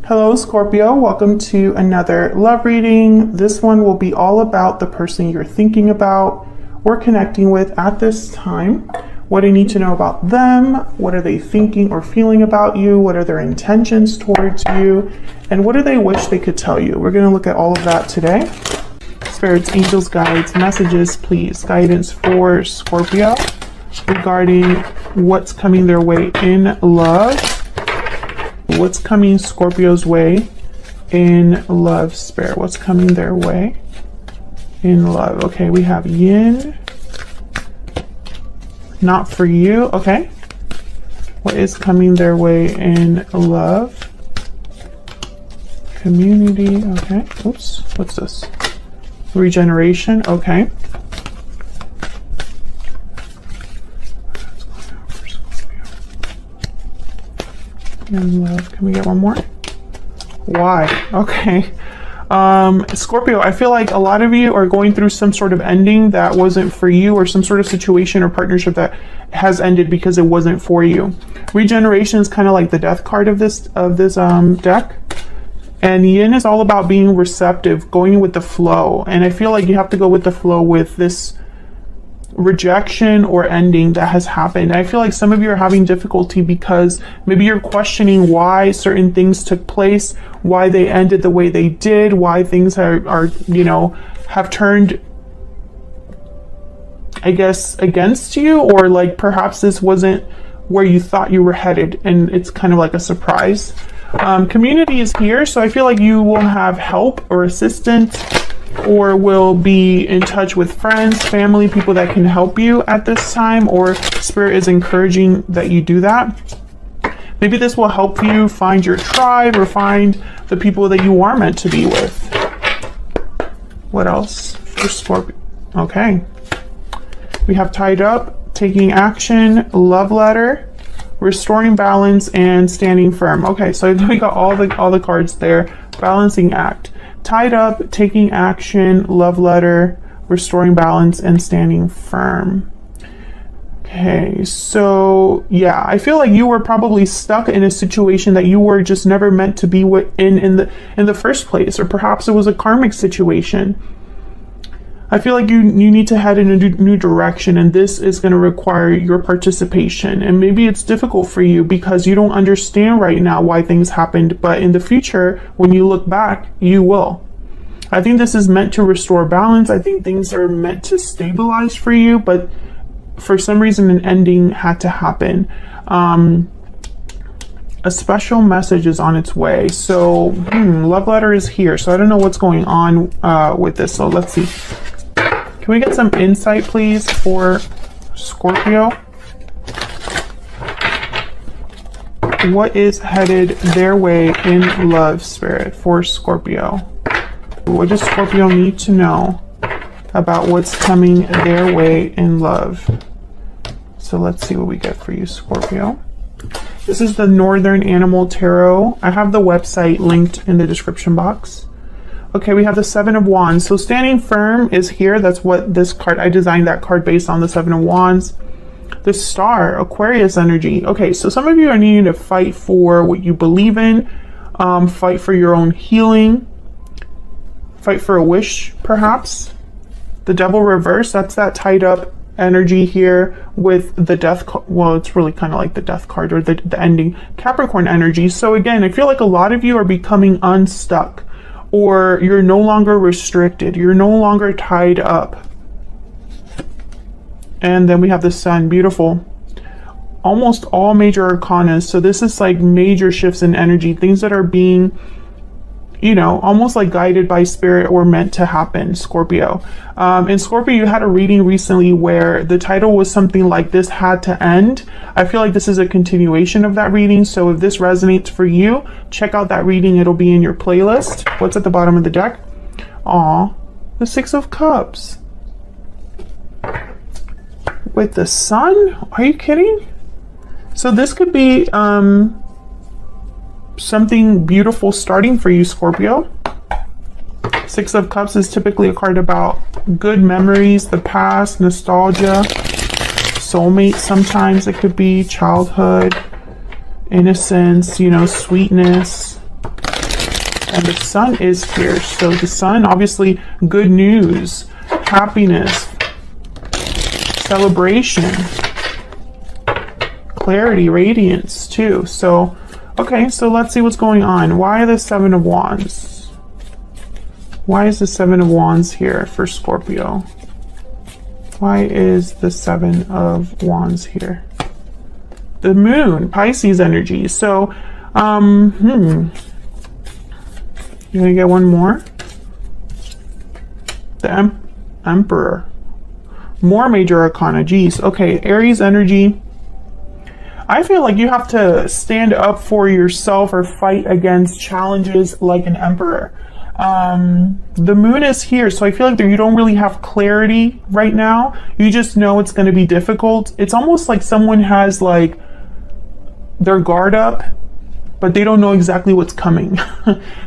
Hello, Scorpio. Welcome to another love reading. This one will be all about the person you're thinking about or connecting with at this time. What do you need to know about them? What are they thinking or feeling about you? What are their intentions towards you? And what do they wish they could tell you? We're going to look at all of that today. Spirits, angels, guides, messages, please. Guidance for Scorpio regarding what's coming their way in love. What's coming Scorpio's way in love, Spirit? What's coming their way in love? Okay, we have yin. Not for you. Okay. What is coming their way in love? Community. Okay. Oops. What's this? Regeneration. Okay. In love. Can we get one more? Why? Okay. Scorpio, I feel like a lot of you are going through some sort of ending that wasn't for you, or some sort of situation or partnership that has ended because it wasn't for you. Regeneration is kind of like the death card of this deck. And yin is all about being receptive, going with the flow. And I feel like you have to go with the flow with this rejection or ending that has happened. I feel like some of you are having difficulty because maybe you're questioning why certain things took place, why they ended the way they did, why things are you know, have turned, I guess, against you, or like perhaps this wasn't where you thought you were headed and it's kind of like a surprise. Community is here, so I feel like you will have help or assistance, or will be in touch with friends, family, people that can help you at this time, or Spirit is encouraging that you do that. Maybe this will help you find your tribe or find the people that you are meant to be with. What else for Scorpio? Okay. We have tied up, taking action, love letter, restoring balance, and standing firm. Okay, so we got all the cards there. Balancing act. Tied up, taking action, love letter, restoring balance, and standing firm. Okay, so yeah, I feel like you were probably stuck in a situation that you were just never meant to be in the first place, or perhaps it was a karmic situation. I feel like you need to head in a new direction, and this is going to require your participation. And maybe it's difficult for you because you don't understand right now why things happened, but in the future, when you look back, you will. I think this is meant to restore balance. I think things are meant to stabilize for you, but for some reason, an ending had to happen. A special message is on its way. So, love letter is here. So I don't know what's going on with this. So let's see. Can we get some insight, please, for Scorpio? What is headed their way in love, Spirit, for Scorpio? What does Scorpio need to know about what's coming their way in love? So let's see what we get for you, Scorpio. This is the Northern Animal Tarot. I have the website linked in the description box. Okay, we have the Seven of Wands. So standing firm is here. That's what this card, I designed that card based on the Seven of Wands. The Star, Aquarius energy. Okay, so some of you are needing to fight for what you believe in, fight for your own healing, fight for a wish, perhaps. The Devil reverse, that's that tied up energy here with the death. Well, it's really kind of like the death card, or the ending. Capricorn energy. So again, I feel like a lot of you are becoming unstuck, or you're no longer restricted. You're no longer tied up. And then we have the Sun, beautiful. Almost all major arcana. So this is like major shifts in energy, things that are being, you know, almost like guided by Spirit or meant to happen, Scorpio. In Scorpio, you had a reading recently where the title was something like "This Had to End." I feel like this is a continuation of that reading. So if this resonates for you, check out that reading. It'll be in your playlist. What's at the bottom of the deck? Aw, the Six of Cups. With the Sun? Are you kidding? So this could be something beautiful starting for you, Scorpio. Six of Cups is typically a card about good memories, the past, nostalgia, soulmate. Sometimes it could be childhood, innocence, you know, sweetness. And the sun is here. So the sun, obviously, good news, happiness, celebration, clarity, radiance too. So, okay, so let's see what's going on. Why the Seven of Wands? Why is the Seven of Wands here for Scorpio? Why is the Seven of Wands here? The moon, Pisces energy. So, you're gonna get one more. The Emperor. More major arcana. Geez. Okay, Aries energy. I feel like you have to stand up for yourself or fight against challenges like an emperor. The moon is here, so I feel like you don't really have clarity right now. You just know it's going to be difficult. It's almost like someone has like their guard up, but they don't know exactly what's coming.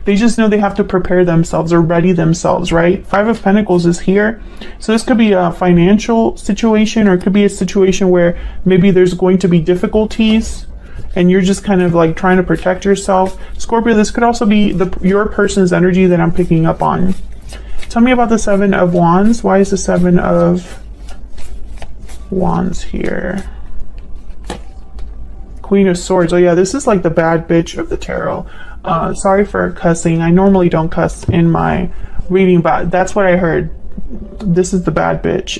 They just know they have to prepare themselves or ready themselves, right? Five of Pentacles is here. So this could be a financial situation, or it could be a situation where maybe there's going to be difficulties and you're just kind of like trying to protect yourself. Scorpio, this could also be your person's energy that I'm picking up on. Tell me about the Seven of Wands. Why is the Seven of Wands here? Queen of Swords. Oh yeah, this is like the bad bitch of the tarot. Sorry for cussing. I normally don't cuss in my reading, but that's what I heard. This is the bad bitch.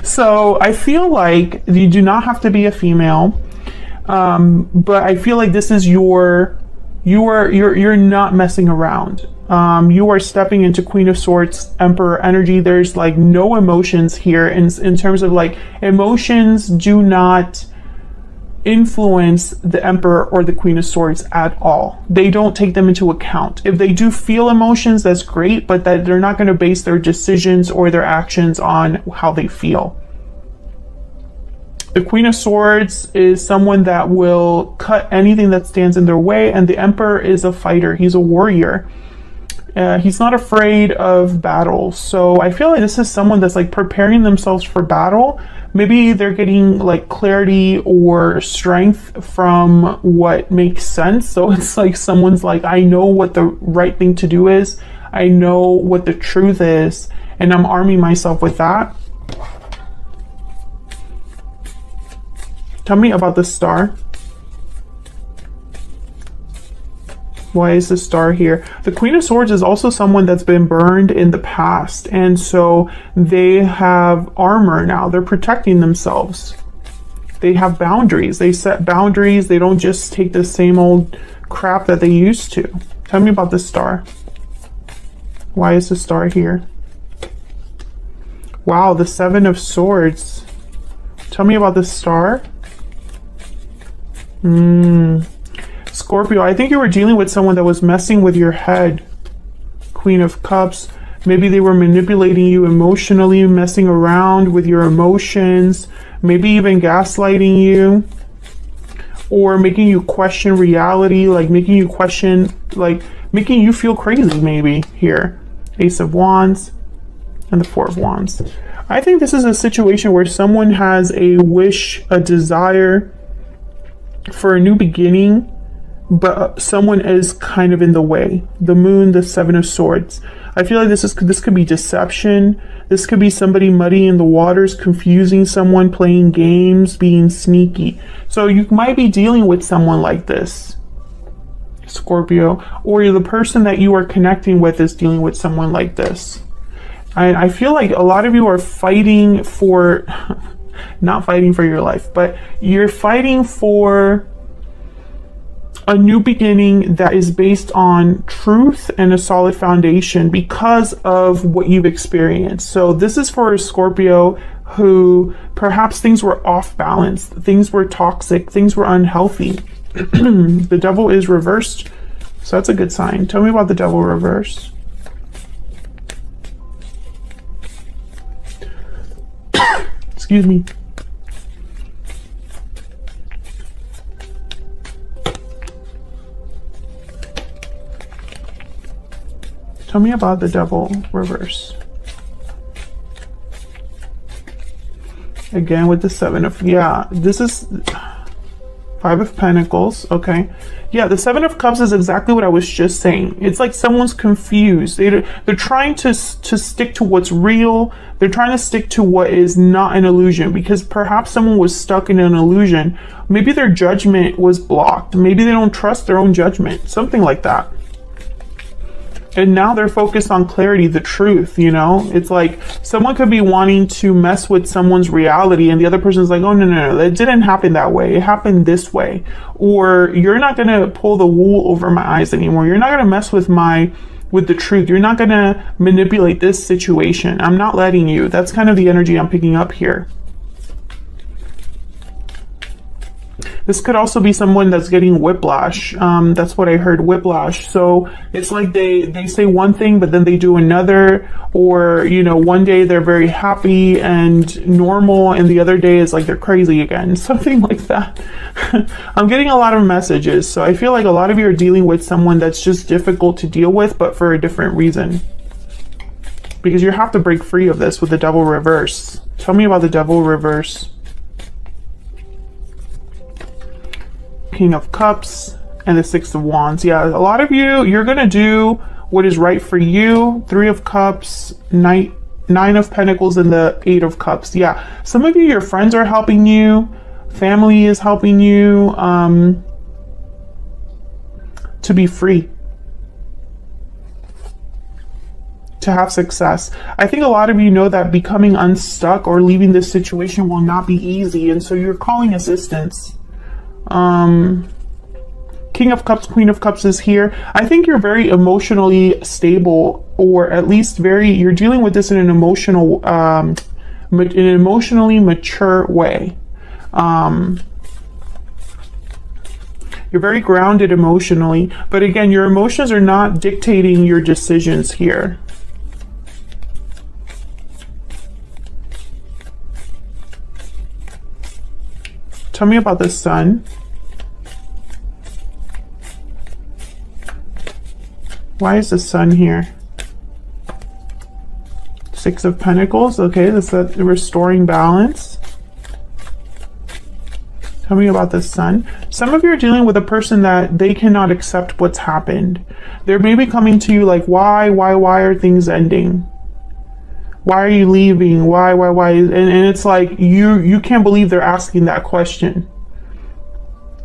So I feel like you do not have to be a female, but I feel like this is you're not messing around. You are stepping into Queen of Swords, Emperor energy. There's like no emotions here in terms of like emotions do not influence the Emperor or the Queen of Swords at all. They don't take them into account. If they do feel emotions, that's great, but that they're not going to base their decisions or their actions on how they feel. The Queen of Swords is someone that will cut anything that stands in their way, and the Emperor is a fighter. He's a warrior. He's not afraid of battle. So I feel like this is someone that's like preparing themselves for battle. Maybe they're getting like clarity or strength from what makes sense. So it's like someone's like, I know what the right thing to do is. I know what the truth is, and I'm arming myself with that. Tell me about the Star. Why is the Star here? The Queen of Swords is also someone that's been burned in the past, and so they have armor now. They're protecting themselves. They have boundaries. They set boundaries. They don't just take the same old crap that they used to. Tell me about the Star. Why is the Star here? Wow, the Seven of Swords. Tell me about the Star. Scorpio, I think you were dealing with someone that was messing with your head. Queen of Cups. Maybe they were manipulating you emotionally, messing around with your emotions, maybe even gaslighting you, or making you question reality, like making you question, like making you feel crazy maybe here. Ace of Wands and the Four of Wands. I think this is a situation where someone has a wish, a desire for a new beginning, but someone is kind of in the way. The Moon, the Seven of Swords. I feel like this could be deception. This could be somebody muddying the waters, confusing someone, playing games, being sneaky. So you might be dealing with someone like this, Scorpio, or the person that you are connecting with is dealing with someone like this. I feel like a lot of you are fighting for, not fighting for your life, but you're fighting for a new beginning that is based on truth and a solid foundation because of what you've experienced. So this is for a Scorpio who perhaps things were off balance, things were toxic, things were unhealthy. The Devil is reversed, so that's a good sign. Tell me about the Devil reverse. Excuse me. Tell me about the Devil reverse. Again with the Seven of, yeah, this is Five of Pentacles. Okay. Yeah, the Seven of Cups is exactly what I was just saying. It's like someone's confused. They're trying to stick to what's real. They're trying to stick to what is not an illusion, because perhaps someone was stuck in an illusion. Maybe their judgment was blocked. Maybe they don't trust their own judgment. Something like that. And now they're focused on clarity, the truth, you know? It's like someone could be wanting to mess with someone's reality and the other person's like, oh, no, that didn't happen that way. It happened this way. Or you're not going to pull the wool over my eyes anymore. You're not going to mess with the truth. You're not going to manipulate this situation. I'm not letting you. That's kind of the energy I'm picking up here. This could also be someone that's getting whiplash. That's what I heard, whiplash. So it's like they say one thing, but then they do another. Or, you know, one day they're very happy and normal, and the other day is like they're crazy again. Something like that. I'm getting a lot of messages. So I feel like a lot of you are dealing with someone that's just difficult to deal with, but for a different reason. Because you have to break free of this with the Devil reverse. Tell me about the Devil reverse. King of Cups and the Six of Wands. Yeah, a lot of you're gonna do what is right for you. Three of Cups, Nine of Pentacles, and the Eight of Cups. Yeah, some of you, your friends are helping you, family is helping you to be free, to have success. I think a lot of you know that becoming unstuck or leaving this situation will not be easy, and so you're calling assistance. King of Cups, Queen of Cups is here. I think you're very emotionally stable, or at least you're dealing with this in an emotionally mature way. You're very grounded emotionally, but again, your emotions are not dictating your decisions here. Tell me about the Sun. Why is the Sun here? Six of Pentacles. Okay, that's the restoring balance. Tell me about the Sun. Some of you are dealing with a person that they cannot accept what's happened. They're maybe coming to you like, why are things ending? Why are you leaving? Why? And it's like, you can't believe they're asking that question.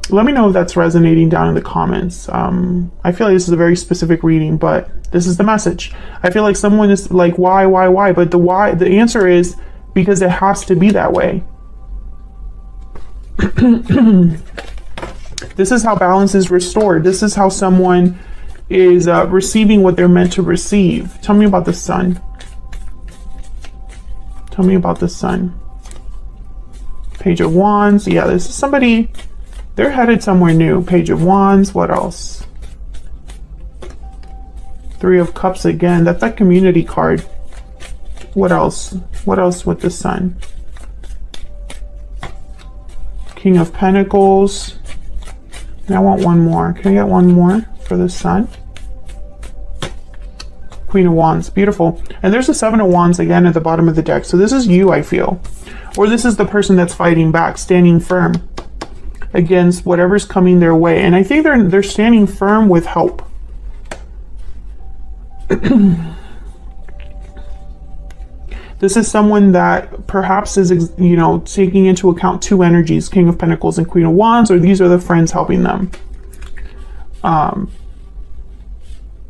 Let me know if that's resonating down in the comments. I feel like this is a very specific reading, but this is the message. I feel like someone is like, why? But the answer is because it has to be that way. This is how balance is restored. This is how someone is receiving what they're meant to receive. Tell me about the Sun. Tell me about the Sun. Page of Wands. Yeah, this is somebody, they're headed somewhere new. Page of Wands. What else? Three of Cups again. That's that community card. What else? What else with the Sun? King of Pentacles. And I want one more. Can I get one more for the Sun? Queen of Wands. Beautiful. And there's the Seven of Wands again at the bottom of the deck. So this is you, I feel. Or this is the person that's fighting back, standing firm against whatever's coming their way. And I think they're standing firm with help. This is someone that perhaps is, you know, taking into account two energies, King of Pentacles and Queen of Wands, or these are the friends helping them.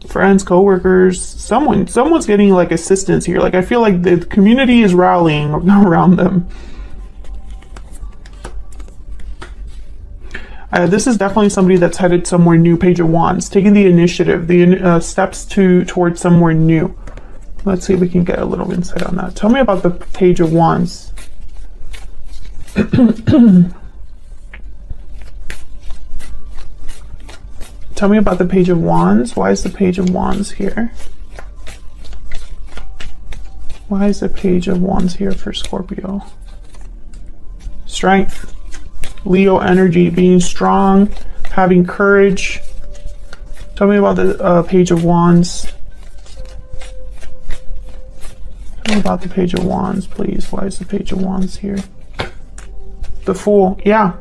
Friends, co-workers, someone's getting like assistance here. Like I feel like the community is rallying around them. This is definitely somebody that's headed somewhere new. Page of Wands, taking the initiative, the steps towards somewhere new. Let's see if we can get a little insight on that. Tell me about the Page of Wands. Tell me about the Page of Wands. Why is the Page of Wands here? Why is the Page of Wands here for Scorpio? Strength. Leo energy, being strong, having courage. Tell me about the Page of Wands. Tell me about the Page of Wands, please. Why is the Page of Wands here? The Fool. Yeah.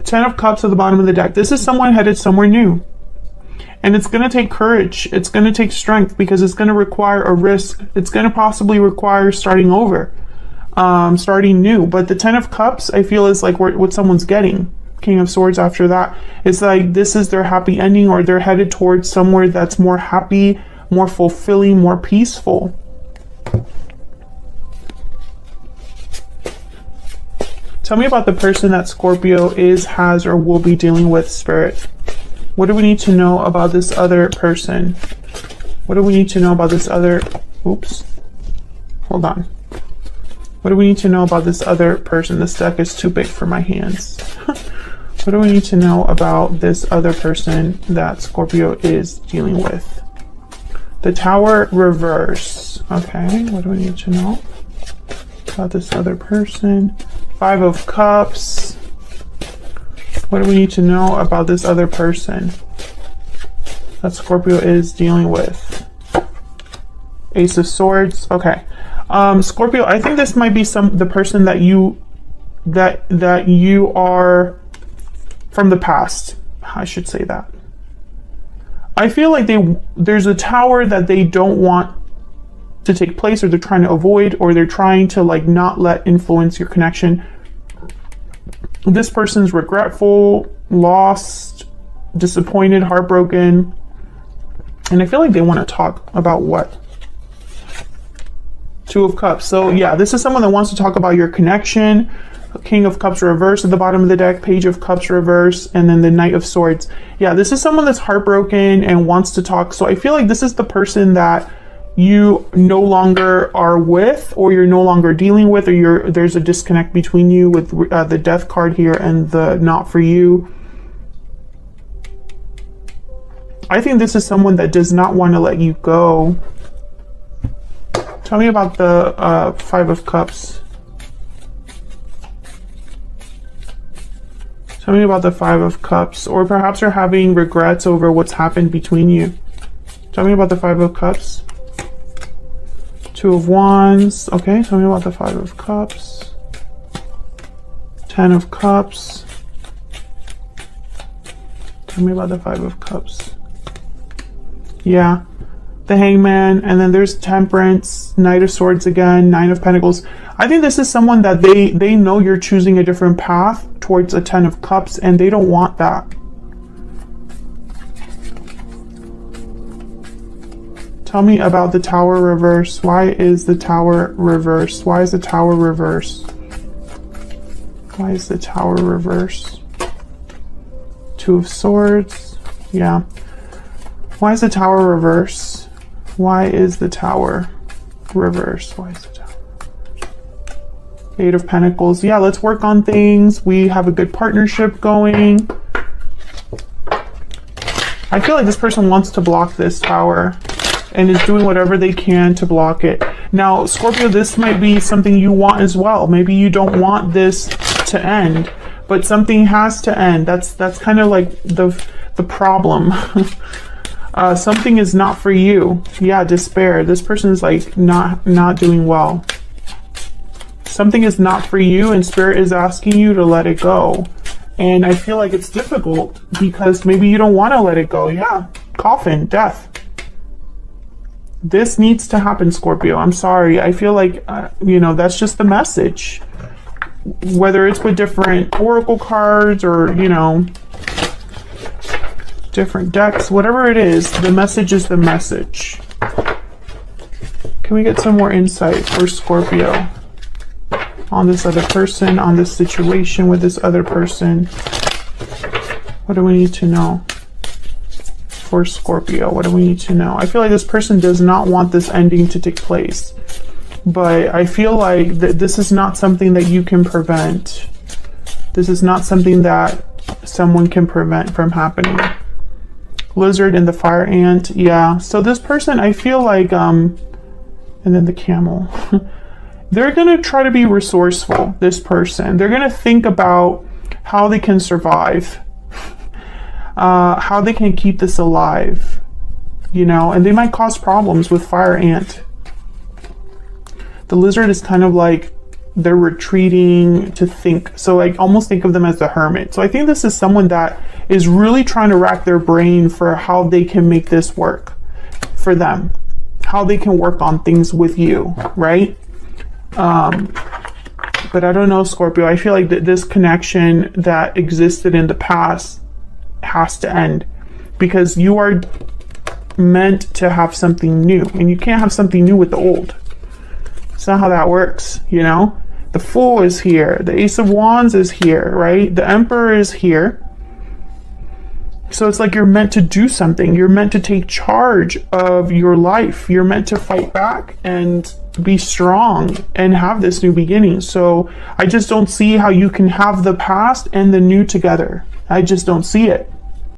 Ten of Cups at the bottom of the deck. This is someone headed somewhere new. And it's going to take courage. It's going to take strength because it's going to require a risk. It's going to possibly require starting over, starting new. But the Ten of Cups, I feel, is like what someone's getting. King of Swords after that. It's like this is their happy ending, or they're headed towards somewhere that's more happy, more fulfilling, more peaceful. Tell me about the person that Scorpio is, has, or will be dealing with, Spirit. What do we need to know about this other person? What do we need to know about this other... Oops. Hold on. What do we need to know about this other person? This deck is too big for my hands. What do we need to know about this other person that Scorpio is dealing with? The Tower reverse. Okay, what do we need to know about this other person? Five of Cups. What do we need to know about this other person that Scorpio is dealing with? Ace of Swords. Okay. Scorpio, I think this might be the person that you are from the past. I should say that. I feel like there's a tower that they don't want to take place, or they're trying to avoid, or they're trying to like not let influence your connection. This person's regretful, lost, disappointed, heartbroken, and I feel like they want to talk about what? Two of Cups. So yeah, this is someone that wants to talk about your connection. King of Cups reverse at the bottom of the deck, Page of Cups reverse, and then the Knight of Swords. Yeah, this is someone that's heartbroken and wants to talk. So I feel like this is the person that you no longer are with, or you're no longer dealing with, or there's a disconnect between you with the Death card here and the Not For You. I think this is someone that does not want to let you go. Tell me about the Five of Cups. Tell me about the Five of Cups, or perhaps you're having regrets over what's happened between you. Tell me about the Five of Cups. Two of Wands. Okay, tell me about the Five of Cups. Ten of Cups. Tell me about the Five of Cups. Yeah, the Hangman, and then there's Temperance, Knight of Swords again, Nine of Pentacles. I think this is someone that they know you're choosing a different path towards a Ten of Cups, and they don't want that. Tell me about the Tower reverse. Why is the Tower reverse? Why is the Tower reverse? Why is the Tower reverse? Two of Swords. Yeah. Why is the Tower reverse? Why is the Tower reverse? Why is the Tower? Eight of Pentacles. Yeah, let's work on things. We have a good partnership going. I feel like this person wants to block this Tower and is doing whatever they can to block it. Now, Scorpio, this might be something you want as well. Maybe you don't want this to end, but something has to end. That's kind of like the problem. Something is not for you. Yeah, despair. This person is like not doing well. Something is not for you, and Spirit is asking you to let it go. And I feel like it's difficult because maybe you don't want to let it go. Yeah, coffin, death. This needs to happen, Scorpio. I'm sorry. I feel like, you know, that's just the message. Whether it's with different oracle cards or, you know, different decks, whatever it is, the message is the message. Can we get some more insight for Scorpio on this other person, on this situation with this other person? What do we need to know for Scorpio? What do we need to know? I feel like this person does not want this ending to take place, but I feel like this is not something that you can prevent. This is not something that someone can prevent from happening. Lizard and the fire ant. Yeah, so this person, I feel like and then the camel. They're gonna try to be resourceful, this person. They're gonna think about how they can survive, how they can keep this alive, you know, and they might cause problems with fire ant. The lizard is kind of like they're retreating to think. So like almost think of them as the hermit. So I think this is someone that is really trying to rack their brain for how they can make this work for them, how they can work on things with you, right? But I don't know, Scorpio. I feel like that this connection that existed in the past has to end, because you are meant to have something new, and you can't have something new with the old. It's not how that works, you know? The Fool is here. The Ace of Wands is here, right? The Emperor is here. So it's like you're meant to do something. You're meant to take charge of your life. You're meant to fight back and be strong and have this new beginning. So I just don't see how you can have the past and the new together. I just don't see it.